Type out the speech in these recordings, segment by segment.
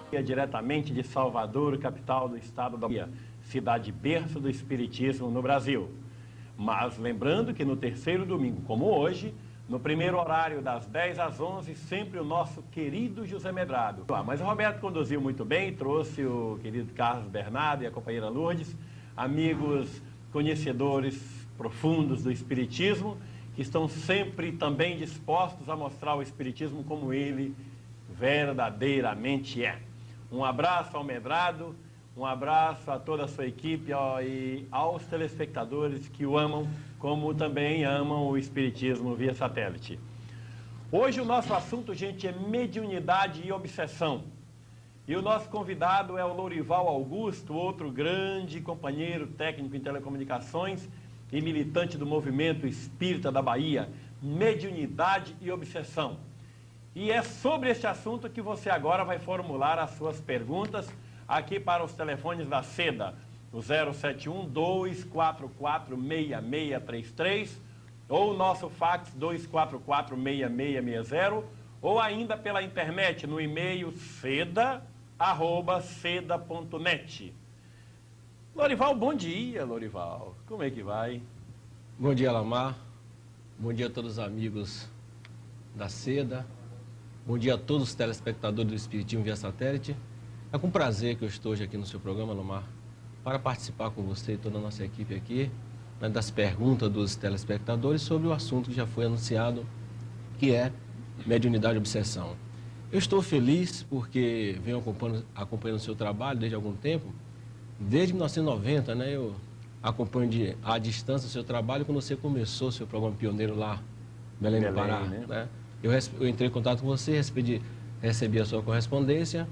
Diretamente de Salvador, capital do estado da Bahia, cidade berço do espiritismo no Brasil. Mas lembrando que no terceiro domingo, como hoje, no primeiro horário das 10 às 11, sempre o nosso querido José Medrado. Mas o Roberto conduziu muito bem, trouxe o querido Carlos Bernardo e a companheira Lourdes, amigos conhecedores profundos do espiritismo, que estão sempre também dispostos a mostrar o espiritismo como ele verdadeiramente é. Um abraço ao Medrado, um abraço a toda a sua equipe e aos telespectadores que o amam, como também amam o espiritismo via satélite. Hoje o nosso assunto, gente, é mediunidade e obsessão. E o nosso convidado é o Lorival Augusto, outro grande companheiro técnico em telecomunicações e militante do movimento espírita da Bahia, mediunidade e obsessão. E é sobre este assunto que você agora vai formular as suas perguntas aqui para os telefones da Seda, o 071-244-6633, ou o nosso fax 244-6660, ou ainda pela internet no e-mail seda@seda.net. Lorival, bom dia, Lorival. Como é que vai? Bom dia, Alamar. Bom dia a todos os amigos da Seda. Bom dia a todos os telespectadores do Espiritismo via satélite. É com prazer que eu estou hoje aqui no seu programa, Alamar, para participar com você e toda a nossa equipe aqui, né, das perguntas dos telespectadores sobre o assunto que já foi anunciado, que é mediunidade e obsessão. Eu estou feliz porque venho acompanhando o seu trabalho desde algum tempo. Desde 1990, né, eu acompanho à distância o seu trabalho quando você começou o seu programa pioneiro lá em Belém do Pará. Né? Eu entrei em contato com você, recebi a sua correspondência,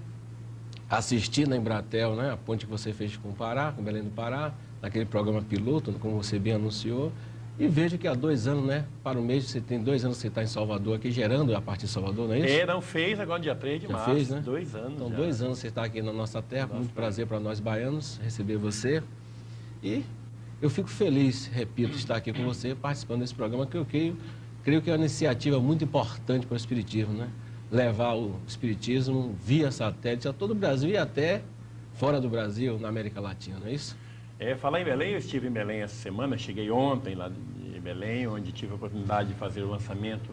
assisti na Embratel, né, a ponte que você fez com o Pará, com Belém do Pará, naquele programa piloto, como você bem anunciou, e vejo que há 2 anos, né, para o mês, você tem 2 anos que você está em Salvador aqui, gerando a partir de Salvador, não é isso? Não fez agora dia 3 de março. Fez, né? 2 anos. Então, já. 2 anos você está aqui na nossa terra, muito prazer para nós baianos receber você. E eu fico feliz, repito, de estar aqui com você, participando desse programa, que eu creio que é uma iniciativa muito importante para o Espiritismo, né? Levar o Espiritismo via satélite a todo o Brasil e até fora do Brasil, na América Latina, não é isso? Falar em Belém, eu estive em Belém essa semana, cheguei ontem lá em Belém, onde tive a oportunidade de fazer o lançamento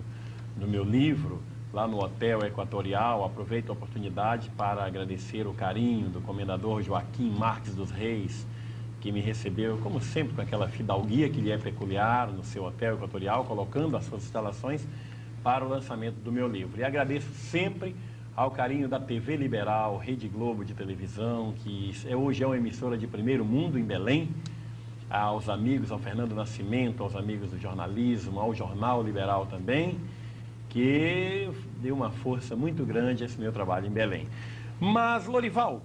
do meu livro, lá no Hotel Equatorial. Aproveito a oportunidade para agradecer o carinho do comendador Joaquim Marques dos Reis, que me recebeu, como sempre, com aquela fidalguia que lhe é peculiar no seu Hotel Equatorial, colocando as suas instalações para o lançamento do meu livro. E agradeço sempre ao carinho da TV Liberal, Rede Globo de televisão, que hoje é uma emissora de primeiro mundo em Belém, aos amigos, ao Fernando Nascimento, aos amigos do jornalismo, ao Jornal Liberal também, que deu uma força muito grande a esse meu trabalho em Belém. Mas, Lorival,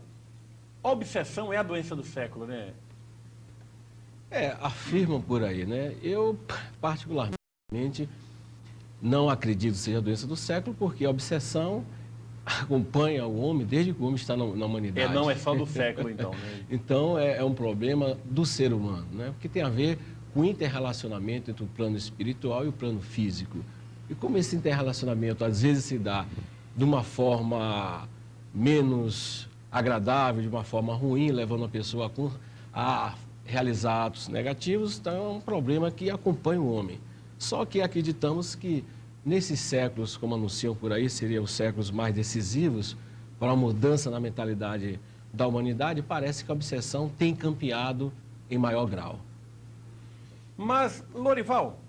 obsessão é a doença do século, né? Afirmam por aí, né? Eu, particularmente, não acredito que seja a doença do século, porque a obsessão acompanha o homem desde que o homem está na humanidade. Não é só do século, então, né? Então, é um problema do ser humano, né? Porque tem a ver com o interrelacionamento entre o plano espiritual e o plano físico. E como esse interrelacionamento, às vezes, se dá de uma forma menos agradável, de uma forma ruim, levando a pessoa a realizar atos negativos, então é um problema que acompanha o homem. Só que acreditamos que nesses séculos, como anunciam por aí, seriam os séculos mais decisivos para a mudança na mentalidade da humanidade, parece que a obsessão tem campeado em maior grau. Mas, Lorival,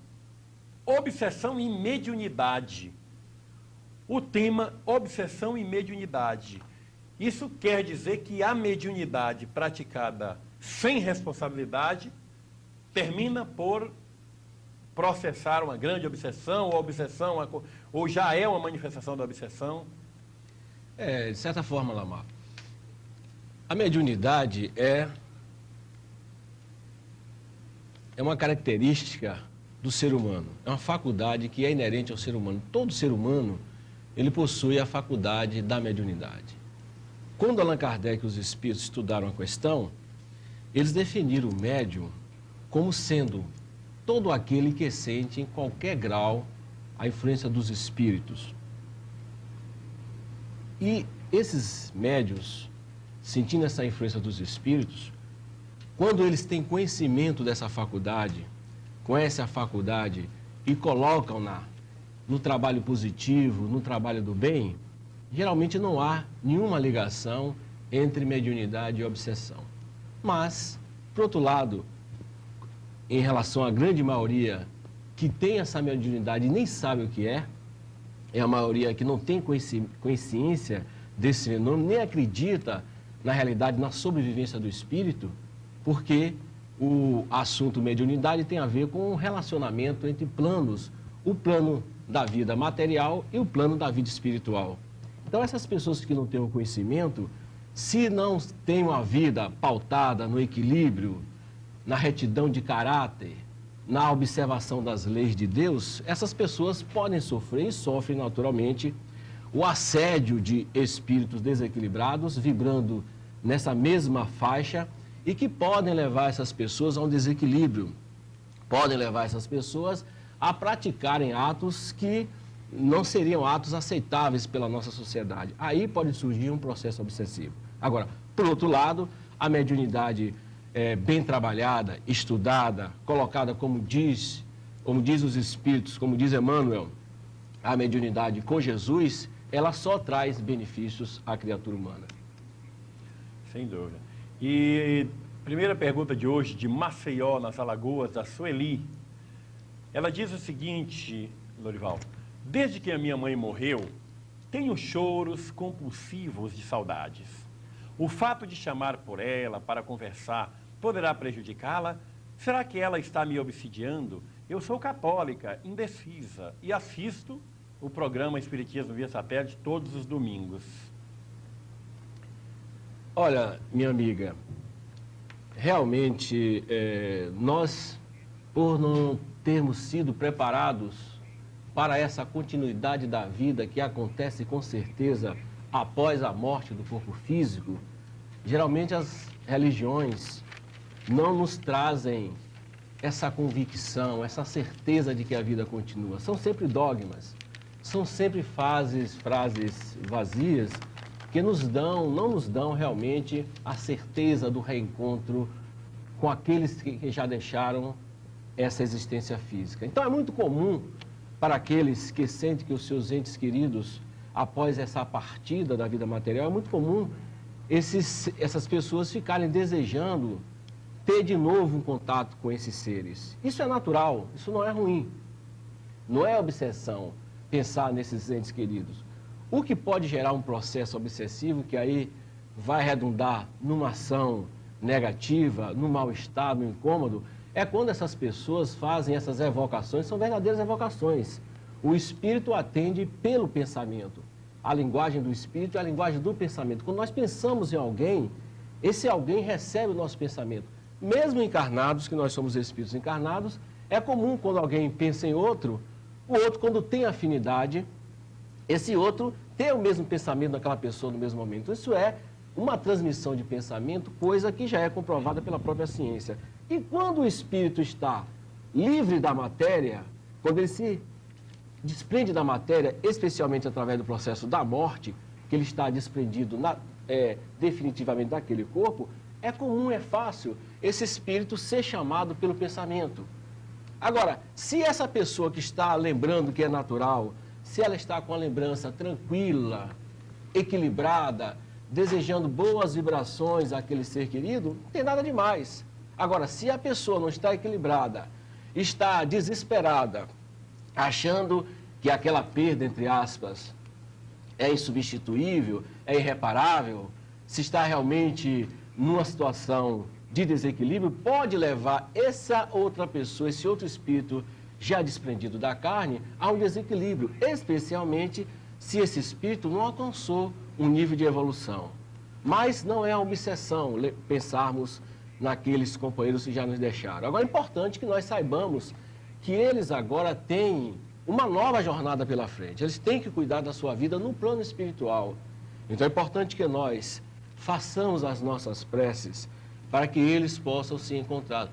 obsessão e mediunidade. O tema obsessão e mediunidade. Isso quer dizer que a mediunidade praticada sem responsabilidade termina por processar uma grande obsessão, ou já é uma manifestação da obsessão? De certa forma, Lamar, a mediunidade é uma característica do ser humano, é uma faculdade que é inerente ao ser humano. Todo ser humano, ele possui a faculdade da mediunidade. Quando Allan Kardec e os espíritos estudaram a questão, eles definiram o médium como sendo todo aquele que sente em qualquer grau a influência dos espíritos. E esses médiuns, sentindo essa influência dos espíritos, quando eles têm conhecimento dessa faculdade, conhecem a faculdade e colocam-na no trabalho positivo, no trabalho do bem, geralmente não há nenhuma ligação entre mediunidade e obsessão. Mas, por outro lado, em relação à grande maioria que tem essa mediunidade e nem sabe o que é a maioria que não tem consciência desse fenômeno, nem acredita na realidade, na sobrevivência do espírito, porque o assunto mediunidade tem a ver com um relacionamento entre planos, o plano da vida material e o plano da vida espiritual. Então, essas pessoas que não têm o conhecimento, se não têm uma vida pautada no equilíbrio, na retidão de caráter, na observação das leis de Deus, essas pessoas podem sofrer e sofrem naturalmente o assédio de espíritos desequilibrados, vibrando nessa mesma faixa e que podem levar essas pessoas a um desequilíbrio, podem levar essas pessoas a praticarem atos que não seriam atos aceitáveis pela nossa sociedade. Aí pode surgir um processo obsessivo. Agora, por outro lado, a mediunidade bem trabalhada, estudada, colocada como diz os Espíritos, como diz Emmanuel, a mediunidade com Jesus, ela só traz benefícios à criatura humana. Sem dúvida. E primeira pergunta de hoje, de Maceió, nas Alagoas, da Sueli. Ela diz o seguinte, Lorival: desde que a minha mãe morreu, tenho choros compulsivos de saudades. O fato de chamar por ela para conversar poderá prejudicá-la? Será que ela está me obsidiando? Eu sou católica, indecisa, e assisto o programa Espiritismo via Satélite todos os domingos. Olha, minha amiga, realmente nós, por não termos sido preparados para essa continuidade da vida que acontece com certeza após a morte do corpo físico, geralmente as religiões não nos trazem essa convicção, essa certeza de que a vida continua. São sempre dogmas, são sempre frases vazias que não nos dão realmente a certeza do reencontro com aqueles que já deixaram essa existência física. Então é muito comum para aqueles que sentem que os seus entes queridos, após essa partida da vida material, é muito comum essas pessoas ficarem desejando ter de novo um contato com esses seres. Isso é natural, isso não é ruim. Não é obsessão pensar nesses entes queridos. O que pode gerar um processo obsessivo que aí vai redundar numa ação negativa, no mal-estar, no incômodo, é quando essas pessoas fazem essas evocações, são verdadeiras evocações. O espírito atende pelo pensamento. A linguagem do espírito é a linguagem do pensamento. Quando nós pensamos em alguém, esse alguém recebe o nosso pensamento. Mesmo encarnados, que nós somos espíritos encarnados, é comum quando alguém pensa em outro, o outro, quando tem afinidade, esse outro ter o mesmo pensamento daquela pessoa no mesmo momento. Isso é uma transmissão de pensamento, coisa que já é comprovada pela própria ciência. E quando o espírito está livre da matéria, quando ele se desprende da matéria, especialmente através do processo da morte, que ele está desprendido definitivamente daquele corpo, é comum, é fácil esse espírito ser chamado pelo pensamento. Agora, se essa pessoa que está lembrando que é natural, se ela está com a lembrança tranquila, equilibrada, desejando boas vibrações àquele ser querido, não tem nada demais. Agora, se a pessoa não está equilibrada, está desesperada, achando que aquela perda, entre aspas, é insubstituível, é irreparável, se está realmente numa situação de desequilíbrio, pode levar essa outra pessoa, esse outro espírito já desprendido da carne, a um desequilíbrio, especialmente se esse espírito não alcançou um nível de evolução. Mas não é uma obsessão pensarmos naqueles companheiros que já nos deixaram. Agora é importante que nós saibamos que eles agora têm uma nova jornada pela frente. Eles têm que cuidar da sua vida no plano espiritual. Então é importante que nós façamos as nossas preces para que eles possam se encontrar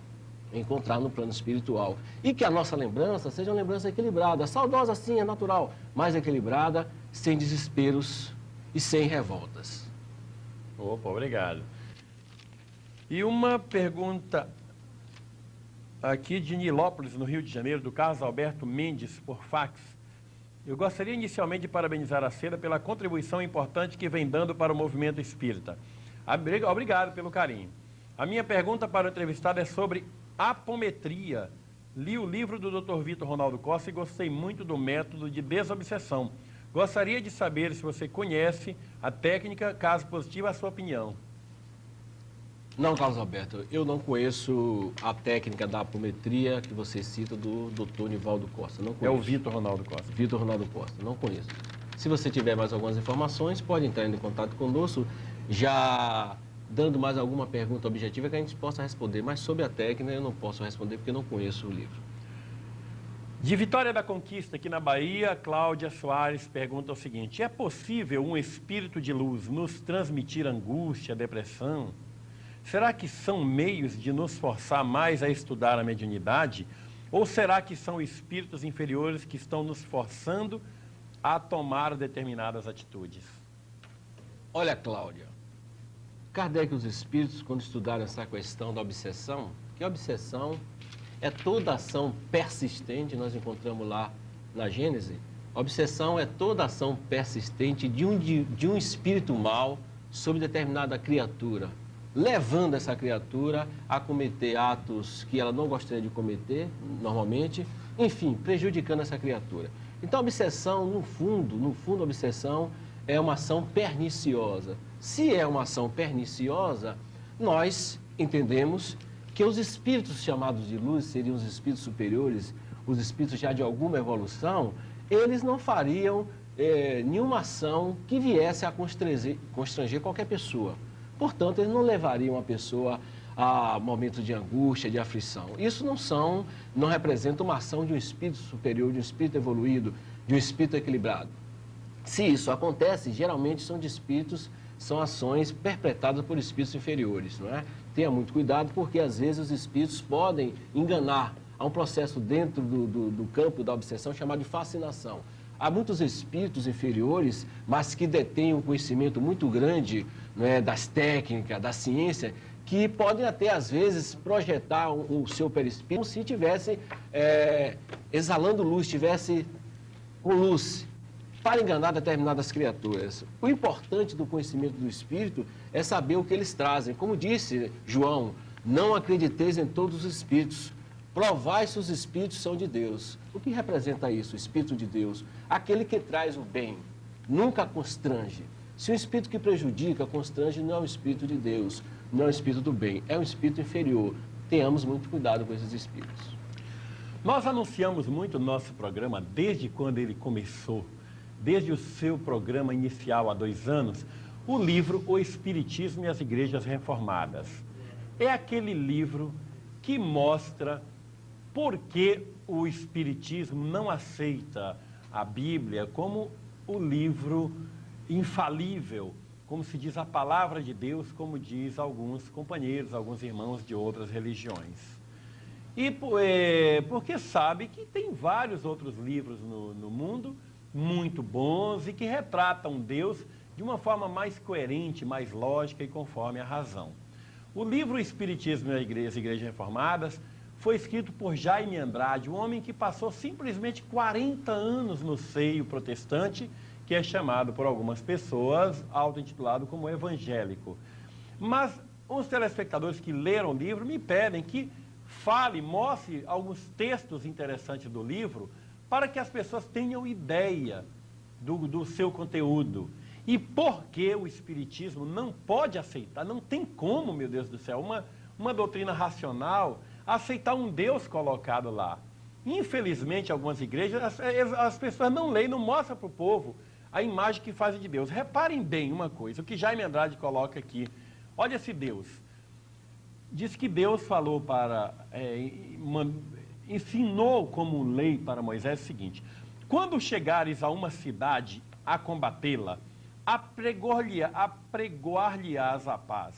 no plano espiritual. E que a nossa lembrança seja uma lembrança equilibrada. Saudosa, sim, é natural, mas equilibrada, sem desesperos e sem revoltas. Opa, obrigado. E uma pergunta aqui de Nilópolis, no Rio de Janeiro, do Carlos Alberto Mendes, por fax. Eu gostaria inicialmente de parabenizar a Seda pela contribuição importante que vem dando para o movimento espírita. Obrigado pelo carinho. A minha pergunta para o entrevistado é sobre apometria. Li o livro do Dr. Vitor Ronaldo Costa e gostei muito do método de desobsessão. Gostaria de saber se você conhece a técnica, caso positiva, a sua opinião. Não, Carlos Alberto, eu não conheço a técnica da apometria que você cita do Dr. Nivaldo Costa. Não conheço. É o Vitor Ronaldo Costa. Vitor Ronaldo Costa, não conheço. Se você tiver mais algumas informações, pode entrar em contato conosco, já dando mais alguma pergunta objetiva que a gente possa responder. Mas sobre a técnica eu não posso responder porque eu não conheço o livro. De Vitória da Conquista, aqui na Bahia, Cláudia Soares pergunta o seguinte: é possível um espírito de luz nos transmitir angústia, depressão? Será que são meios de nos forçar mais a estudar a mediunidade? Ou será que são espíritos inferiores que estão nos forçando a tomar determinadas atitudes? Olha, Cláudia, Kardec e os espíritos, quando estudaram essa questão da obsessão, que a obsessão é toda ação persistente, nós encontramos lá na Gênese, a obsessão é toda ação persistente de um espírito mau sobre determinada criatura, levando essa criatura a cometer atos que ela não gostaria de cometer, normalmente, enfim, prejudicando essa criatura. Então, a obsessão, no fundo, a obsessão é uma ação perniciosa. Se é uma ação perniciosa, nós entendemos que os espíritos chamados de luz, seriam os espíritos superiores, os espíritos já de alguma evolução, eles não fariam nenhuma ação que viesse a constranger qualquer pessoa. Portanto, eles não levariam a pessoa a momentos de angústia, de aflição. Isso não representa uma ação de um espírito superior, de um espírito evoluído, de um espírito equilibrado. Se isso acontece, geralmente são ações perpetradas por espíritos inferiores, não é? Tenha muito cuidado, porque às vezes os espíritos podem enganar. Há um processo dentro do campo da obsessão chamado de fascinação. Há muitos espíritos inferiores, mas que detêm um conhecimento muito grande, não é, das técnicas, da ciência, que podem até, às vezes, projetar o seu perispírito como se estivesse exalando luz, estivesse com luz, para enganar determinadas criaturas. O importante do conhecimento do espírito é saber o que eles trazem. Como disse João, não acrediteis em todos os espíritos, provai se os espíritos são de Deus. O que representa isso, o espírito de Deus? Aquele que traz o bem, nunca constrange. Se o espírito que prejudica, constrange, não é o espírito de Deus, não é o espírito do bem, é um espírito inferior. Tenhamos muito cuidado com esses espíritos. Nós anunciamos muito o nosso programa desde quando ele começou, desde o seu programa inicial há 2 anos, o livro O Espiritismo e as Igrejas Reformadas. É aquele livro que mostra por que o Espiritismo não aceita a Bíblia como o livro infalível, como se diz a palavra de Deus, como diz alguns companheiros, alguns irmãos de outras religiões. E porque sabe que tem vários outros livros no mundo muito bons e que retratam Deus de uma forma mais coerente, mais lógica e conforme a razão. O livro Espiritismo e as Igrejas Reformadas foi escrito por Jaime Andrade, um homem que passou simplesmente 40 anos no seio protestante, que é chamado por algumas pessoas, auto-intitulado como evangélico. Mas os telespectadores que leram o livro me pedem que mostre alguns textos interessantes do livro para que as pessoas tenham ideia do seu conteúdo. E por que o Espiritismo não pode aceitar, não tem como, meu Deus do céu, uma doutrina racional aceitar um Deus colocado lá. Infelizmente, algumas igrejas, as pessoas não leem, não mostram para o povo a imagem que fazem de Deus. Reparem bem uma coisa, o que Jaime Andrade coloca aqui. Olha esse Deus. Diz que Deus falou ensinou como lei para Moisés o seguinte: quando chegares a uma cidade a combatê-la, apregoar-lhe-ás a paz.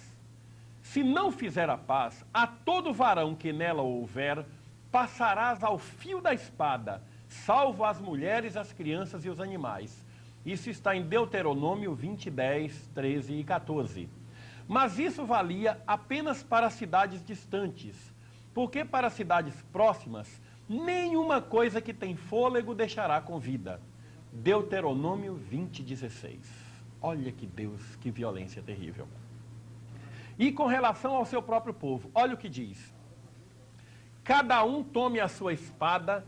Se não fizer a paz, a todo varão que nela houver, passarás ao fio da espada, salvo as mulheres, as crianças e os animais. Isso está em Deuteronômio 20, 10, 13 e 14. Mas isso valia apenas para cidades distantes, porque para cidades próximas, nenhuma coisa que tem fôlego deixará com vida. Deuteronômio 20, 16. Olha que Deus, que violência terrível. E com relação ao seu próprio povo, olha o que diz. Cada um tome a sua espada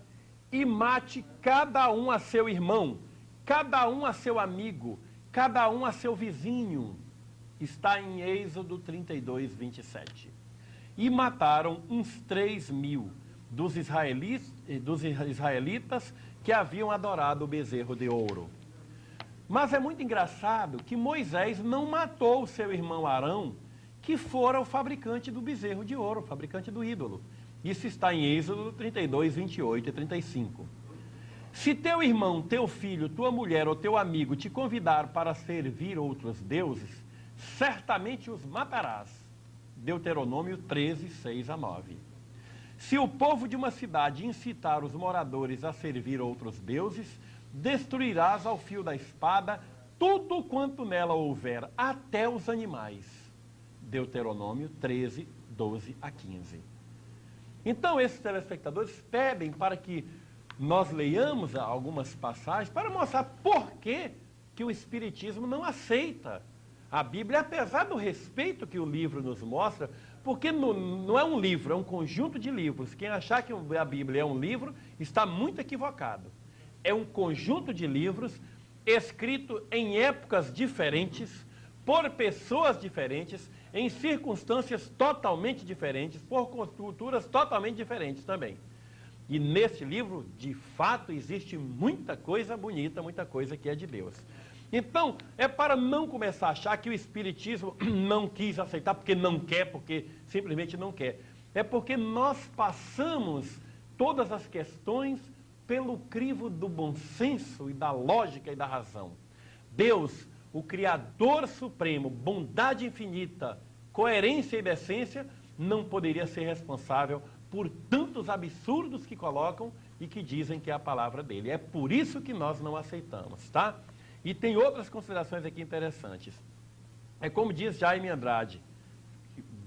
e mate cada um a seu irmão, cada um a seu amigo, cada um a seu vizinho. Está em Êxodo 32, 27. E mataram uns 3.000 dos israelitas que haviam adorado o bezerro de ouro. Mas é muito engraçado que Moisés não matou o seu irmão Arão, que fora o fabricante do bezerro de ouro, o fabricante do ídolo. Isso está em Êxodo 32, 28 e 35. Se teu irmão, teu filho, tua mulher ou teu amigo te convidar para servir outros deuses, certamente os matarás. Deuteronômio 13, 6 a 9. Se o povo de uma cidade incitar os moradores a servir outros deuses, destruirás ao fio da espada tudo quanto nela houver, até os animais. Deuteronômio 13, 12 a 15. Então, esses telespectadores pedem para que nós leiamos algumas passagens para mostrar por que o Espiritismo não aceita a Bíblia, apesar do respeito que o livro nos mostra, porque não é um livro, é um conjunto de livros. Quem achar que a Bíblia é um livro está muito equivocado. É um conjunto de livros escrito em épocas diferentes, por pessoas diferentes, em circunstâncias totalmente diferentes, por culturas totalmente diferentes também. E nesse livro, de fato, existe muita coisa bonita, muita coisa que é de Deus. Então, é para não começar a achar que o Espiritismo não quis aceitar, porque não quer, porque simplesmente não quer. É porque nós passamos todas as questões pelo crivo do bom senso e da lógica e da razão. Deus, o Criador Supremo, bondade infinita, coerência e decência, não poderia ser responsável por tantos absurdos que colocam e que dizem que é a palavra dele. É por isso que nós não aceitamos, tá? E tem outras considerações aqui interessantes. É como diz Jaime Andrade,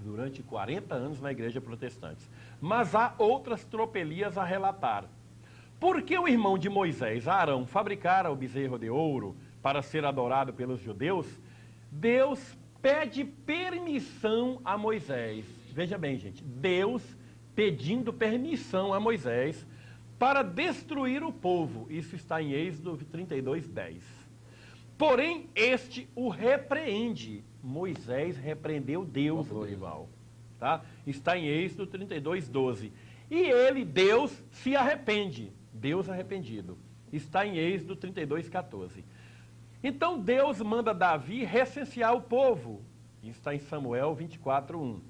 durante 40 anos na igreja protestante. Mas há outras tropelias a relatar. Por que o irmão de Moisés, Arão, fabricara o bezerro de ouro para ser adorado pelos judeus? Deus pede permissão a Moisés. Veja bem, gente, Deus pedindo permissão a Moisés para destruir o povo. Isso está em Êxodo 32, 10. Porém, este o repreende. Moisés repreendeu Deus, Lorival. Tá? Está em Êxodo 32, 12. E ele, Deus, se arrepende. Deus arrependido. Está em Êxodo 32, 14. Então Deus manda Davi recensear o povo. Isso está em Samuel 24, 1.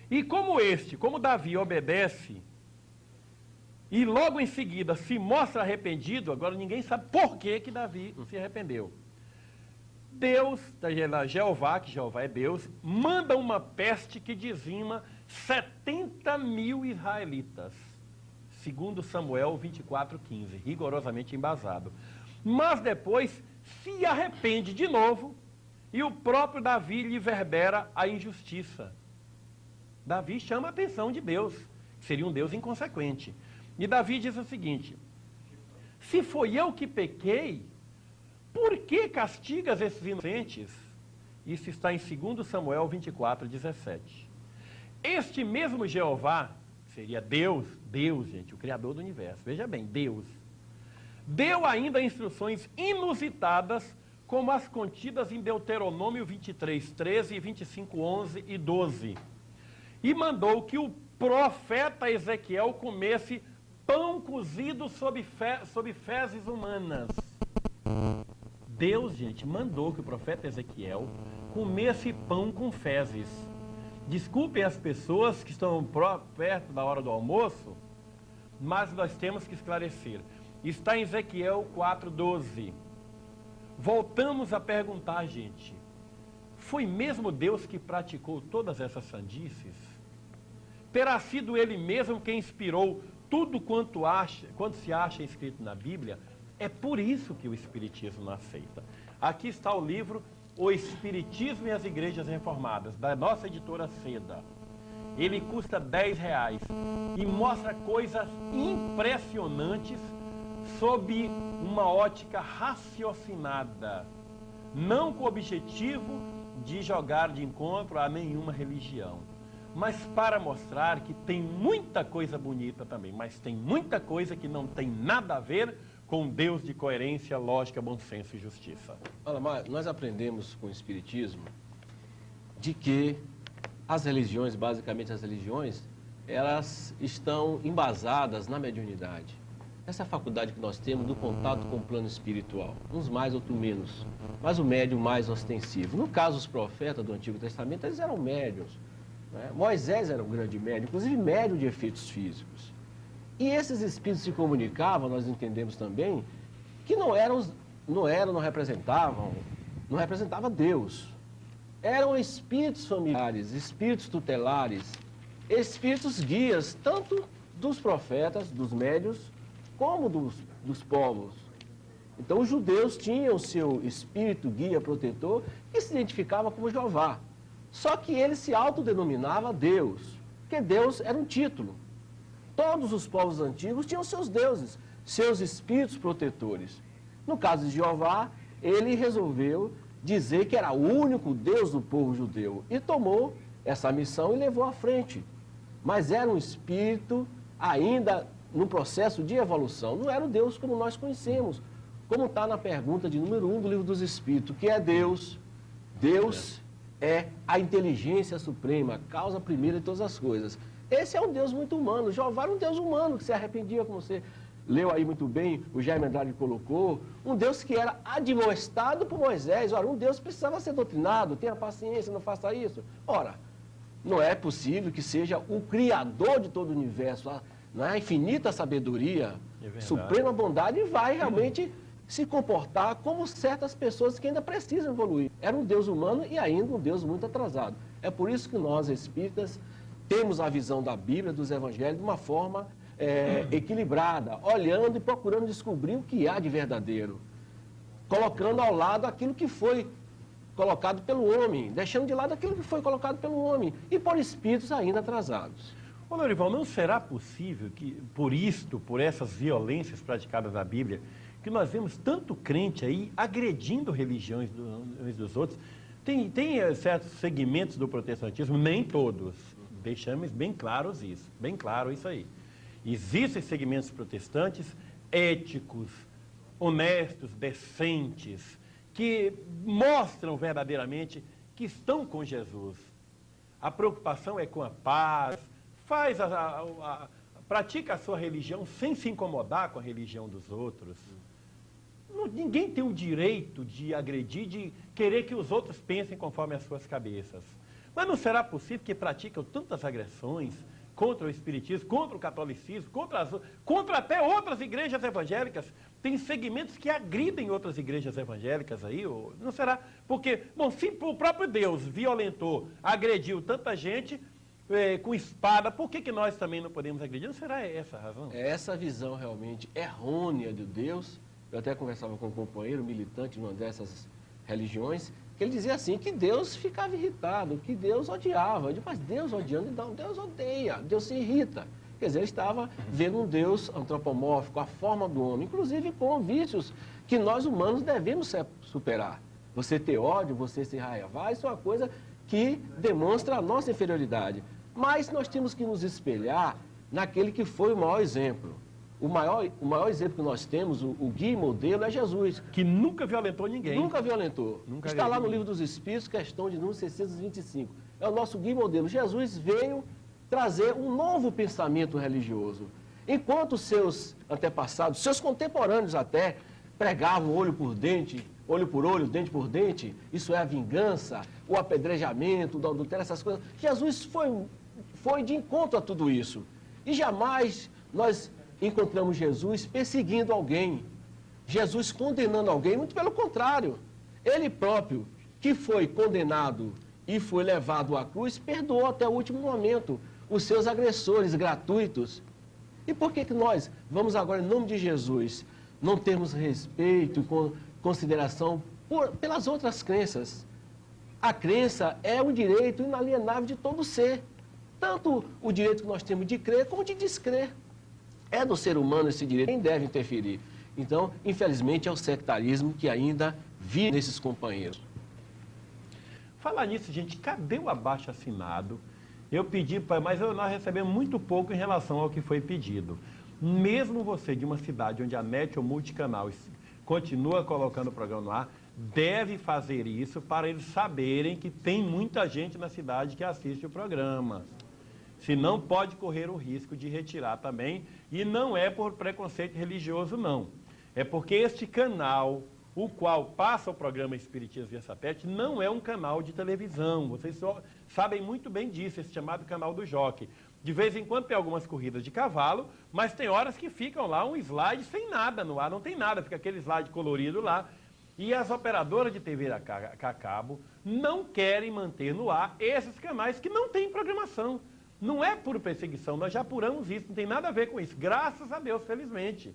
E como Davi obedece, e logo em seguida se mostra arrependido, agora ninguém sabe por que Davi se arrependeu. Deus, Jeová, que Jeová é Deus, manda uma peste que dizima 70.000 israelitas. Segundo Samuel 24, 15, rigorosamente embasado. Mas depois se arrepende de novo e o próprio Davi lhe verbera a injustiça. Davi chama a atenção de Deus, que seria um Deus inconsequente. E Davi diz o seguinte: se foi eu que pequei, por que castigas esses inocentes? Isso está em 2 Samuel 24, 17. Este mesmo Jeová, seria Deus, gente, o Criador do universo, veja bem, Deus, deu ainda instruções inusitadas, como as contidas em Deuteronômio 23, 13 e 25, 11 e 12. E mandou que o profeta Ezequiel comesse pão cozido sob fezes humanas. Deus, gente, mandou que o profeta Ezequiel comesse pão com fezes. Desculpem as pessoas que estão perto da hora do almoço, mas nós temos que esclarecer. Está em Ezequiel 4:12. Voltamos a perguntar, gente, foi mesmo Deus que praticou todas essas sandices? Terá sido Ele mesmo quem inspirou tudo quanto se acha escrito na Bíblia? É por isso que o Espiritismo não aceita. Aqui está o livro O Espiritismo e as Igrejas Reformadas, da nossa editora Seda. Ele custa R$10 e mostra coisas impressionantes sob uma ótica raciocinada, não com o objetivo de jogar de encontro a nenhuma religião, mas para mostrar que tem muita coisa bonita também, mas tem muita coisa que não tem nada a ver com Deus de coerência, lógica, bom senso e justiça. Olha, mas nós aprendemos com o Espiritismo de que as religiões, basicamente as religiões, elas estão embasadas na mediunidade. Essa é a faculdade que nós temos do contato com o plano espiritual. Uns mais, outros menos. Mas o médium mais ostensivo. No caso, os profetas do Antigo Testamento, eles eram médiuns. Né? Moisés era um grande médium, inclusive médium de efeitos físicos. E esses espíritos se comunicavam, nós entendemos também, que não representavam Deus. Eram espíritos familiares, espíritos tutelares, espíritos guias, tanto dos profetas, dos médiuns, como dos povos. Então os judeus tinham o seu espírito guia protetor que se identificava como Jeová. Só que ele se autodenominava Deus, porque Deus era um título. Todos os povos antigos tinham seus deuses, seus espíritos protetores. No caso de Jeová, ele resolveu dizer que era o único Deus do povo judeu e tomou essa missão e levou à frente. Mas era um espírito ainda no processo de evolução, não era o Deus como nós conhecemos, como está na pergunta de número 1 do Livro dos Espíritos, que é Deus. Deus é a inteligência suprema, a causa primeira de todas as coisas. Esse é um Deus muito humano. Jeová era um Deus humano que se arrependia, como você leu aí muito bem, o Jaime Andrade colocou, um Deus que era admoestado por Moisés. Ora, um Deus precisava ser doutrinado, tenha paciência, não faça isso. Ora, não é possível que seja o Criador de todo o universo, a infinita sabedoria, suprema bondade, e vai realmente se comportar como certas pessoas que ainda precisam evoluir. Era um Deus humano e ainda um Deus muito atrasado. É por isso que nós, espíritas, temos a visão da Bíblia, dos Evangelhos, de uma forma equilibrada, olhando e procurando descobrir o que há de verdadeiro, colocando ao lado aquilo que foi colocado pelo homem, deixando de lado aquilo que foi colocado pelo homem, e por espíritos ainda atrasados. Ô, Lorival, não será possível que, por essas violências praticadas na Bíblia, que nós vemos tanto crente aí agredindo religiões uns dos outros? Tem certos segmentos do protestantismo, nem todos, deixamos bem claro isso aí. Existem segmentos protestantes éticos, honestos, decentes, que mostram verdadeiramente que estão com Jesus. A preocupação é com a paz, pratica a sua religião sem se incomodar com a religião dos outros. Ninguém tem o direito de agredir, de querer que os outros pensem conforme as suas cabeças. Mas não será possível que praticam tantas agressões contra o espiritismo, contra o catolicismo, contra até outras igrejas evangélicas? Tem segmentos que agridem outras igrejas evangélicas aí, não será? Porque, bom, se o próprio Deus violentou, agrediu tanta gente com espada, por que nós também não podemos agredir? Não será essa a razão? É essa visão realmente errônea de Deus. Eu até conversava com um companheiro militante de uma dessas religiões, que ele dizia assim, que Deus ficava irritado, que Deus odiava. Eu digo, mas Deus odiando, não, Deus odeia, Deus se irrita. Quer dizer, ele estava vendo um Deus antropomórfico, a forma do homem, inclusive com vícios que nós humanos devemos superar. Você ter ódio, você se raivar, isso é uma coisa que demonstra a nossa inferioridade. Mas nós temos que nos espelhar naquele que foi o maior exemplo. O maior exemplo que nós temos, o guia e modelo, é Jesus. Que nunca violentou ninguém. Nunca violentou. Está lá no Livro dos Espíritos, questão de número 625. É o nosso guia e modelo. Jesus veio trazer um novo pensamento religioso. Enquanto seus antepassados, seus contemporâneos até, pregavam olho por olho, dente por dente, isso é a vingança, o apedrejamento, o adultério, essas coisas. Jesus foi de encontro a tudo isso. E jamais nós encontramos Jesus perseguindo alguém, Jesus condenando alguém, muito pelo contrário. Ele próprio, que foi condenado e foi levado à cruz, perdoou até o último momento os seus agressores gratuitos. E por que nós vamos agora, em nome de Jesus, não termos respeito e consideração pelas outras crenças. A crença é um direito inalienável de todo ser. Tanto o direito que nós temos de crer como de descrer. É do ser humano esse direito, quem deve interferir. Então, infelizmente, é o sectarismo que ainda vive nesses companheiros. Falar nisso, gente, cadê o abaixo-assinado? Eu pedi, mas nós recebemos muito pouco em relação ao que foi pedido. Mesmo você de uma cidade onde a NET ou multicanal continua colocando o programa no ar, deve fazer isso para eles saberem que tem muita gente na cidade que assiste o programa. Senão pode correr o risco de retirar também, e não é por preconceito religioso, não. É porque este canal, o qual passa o programa Espiritismo via Satélite, não é um canal de televisão. Vocês sabem muito bem disso, esse chamado canal do Jockey. De vez em quando tem algumas corridas de cavalo, mas tem horas que ficam lá um slide sem nada no ar, não tem nada, fica aquele slide colorido lá. E as operadoras de TV a cabo não querem manter no ar esses canais que não têm programação. Não é por perseguição, nós já apuramos isso, não tem nada a ver com isso. Graças a Deus, felizmente.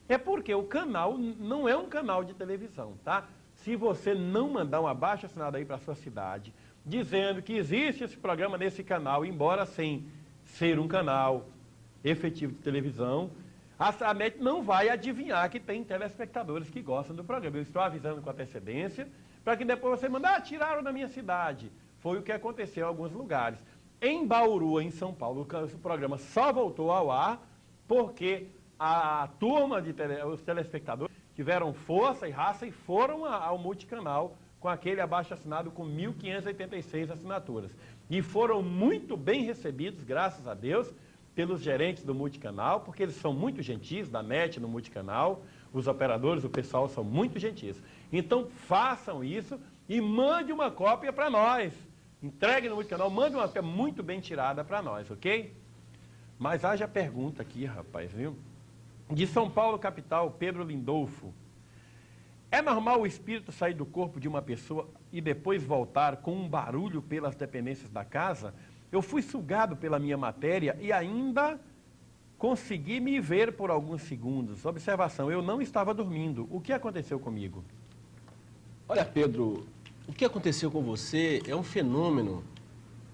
É porque o canal não é um canal de televisão, tá? Se você não mandar um abaixo-assinado aí para a sua cidade, dizendo que existe esse programa nesse canal, embora sem ser um canal efetivo de televisão, a NET não vai adivinhar que tem telespectadores que gostam do programa. Eu estou avisando com antecedência, para que depois você mande, tiraram da minha cidade. Foi o que aconteceu em alguns lugares. Em Bauru, em São Paulo, o programa só voltou ao ar porque a turma os telespectadores tiveram força e raça e foram ao multicanal com aquele abaixo-assinado com 1.586 assinaturas. E foram muito bem recebidos, graças a Deus, pelos gerentes do multicanal, porque eles são muito gentis, da NET no multicanal, os operadores, o pessoal são muito gentis. Então façam isso e mande uma cópia para nós. Entregue no multicanal, mande uma cópia muito bem tirada para nós, ok? Mas haja pergunta aqui, rapaz, viu? De São Paulo, capital, Pedro Lindolfo. É normal o espírito sair do corpo de uma pessoa e depois voltar com um barulho pelas dependências da casa? Eu fui sugado pela minha matéria e ainda consegui me ver por alguns segundos. Observação, eu não estava dormindo. O que aconteceu comigo? Olha, Pedro, o que aconteceu com você é um fenômeno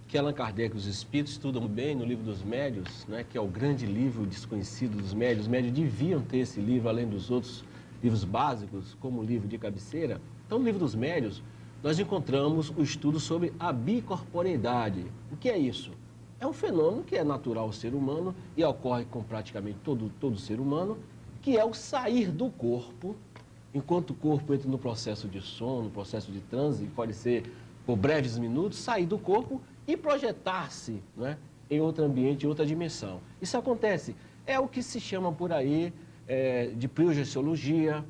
que Allan Kardec e os Espíritos estudam bem no Livro dos Médiuns, né, que é o grande livro desconhecido dos médiuns. Os médiuns deviam ter esse livro, além dos outros livros básicos, como o livro de cabeceira. Então, no Livro dos Médiuns, nós encontramos o estudo sobre a bicorporeidade. O que é isso? É um fenômeno que é natural ao ser humano e ocorre com praticamente todo ser humano, que é o sair do corpo, enquanto o corpo entra no processo de sono, no processo de transe, pode ser por breves minutos, sair do corpo e projetar-se, né, em outro ambiente, em outra dimensão. Isso acontece, é o que se chama por aí de projeciologia,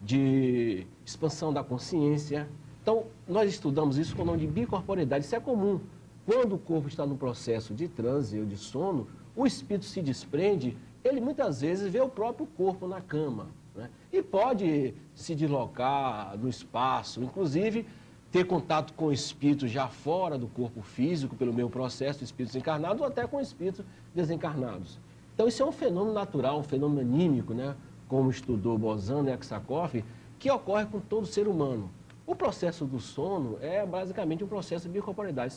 de expansão da consciência. Então, nós estudamos isso com o nome de bicorporeidade. Isso é comum. Quando o corpo está no processo de transe ou de sono, o espírito se desprende, ele muitas vezes vê o próprio corpo na cama, né? E pode se deslocar no espaço, inclusive ter contato com espíritos já fora do corpo físico, pelo meu processo, espíritos encarnados, ou até com espíritos desencarnados. Então, isso é um fenômeno natural, um fenômeno anímico, né? Como estudou Bozano e Aksakoff, que ocorre com todo ser humano. O processo do sono é basicamente um processo de bicorporeidade.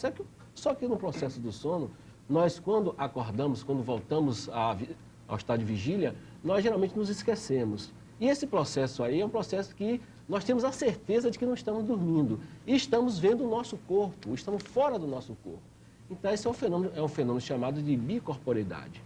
Só que no processo do sono, nós quando acordamos, quando voltamos ao estado de vigília, nós geralmente nos esquecemos. E esse processo aí é um processo que nós temos a certeza de que não estamos dormindo. E estamos vendo o nosso corpo, estamos fora do nosso corpo. Então, esse é um fenômeno chamado de bicorporeidade.